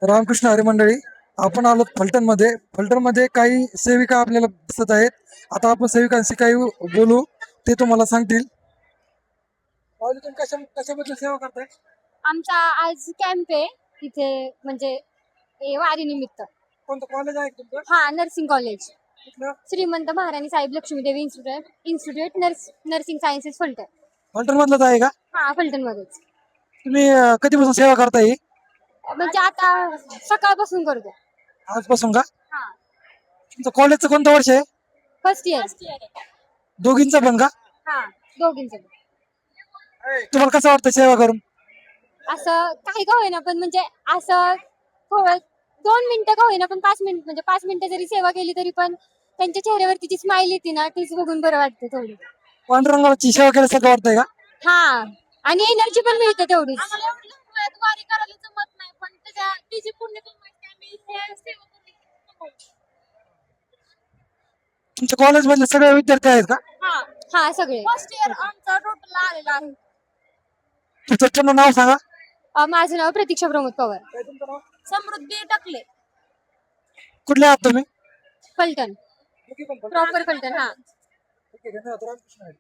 रामकृष्ण हरी मंडळी, आपण आलो फलटणमध्ये काही सेविका आपल्याला दिसत आहेत. आता आपण सेविकांशी काही बोलू, ते तुम्हाला सांगतील. माऊली, तुम्ही कशाबद्दल सेवा करताय? आमचा आज कॅम्प आहे इथे, म्हणजे वारी निमित्त. कोणतं कॉलेज आहे तुमचं? हा, नर्सिंग कॉलेज, कुठलं? Shrimant Maharani Saheb Laxmidevi institute nursing sciences Phaltan. Phaltan मधलंच आहे का? हा, फलटण मध्येच. तुम्ही कधीपासून सेवा करताय? म्हणजे आता सकाळपासून करतो. आजपासून का? हा, तुमचं कॉलेजचं कोणतं वर्ष आहे? First year. दोघींचं पण का? हा, दोघींचं. तुम्हाला कसं वाटतं सेवा करून? असं काही का होईना, पण म्हणजे असं थोडं 2 मिनिटं का होईना, पण 5 मिनिट, म्हणजे 5 मिनिटं जरी सेवा केली तरी पण त्यांच्या चेहऱ्यावरती जी स्माइल येते ना, तीच बघून बरं वाटतं थोडी. पांडुरंगाची सेवा केल्यासारखं वाटतंय का? हा, आणि एनर्जी पण मिळते तेवढीच. वारी करायला जमत नाही, पण तिची पुण्य कमाई तुमच्या कॉलेज मधले सगळे विद्यार्थी आहेत का? हा हा, सगळे. फर्स्ट इयर आमचा टोटल आलेला आहे. तुमचं पूर्ण नाव सांगा. माझं नाव प्रतीक्षा प्रमोद पवार. काय तुमचं नाव? समृद्धी टाकले, कुठले आहात तुम्ही? फलटण, दोघी पण फलटण. प्रॉपर फलटण. हा. ओके, धन्यवाद. रामकृष्ण हरी.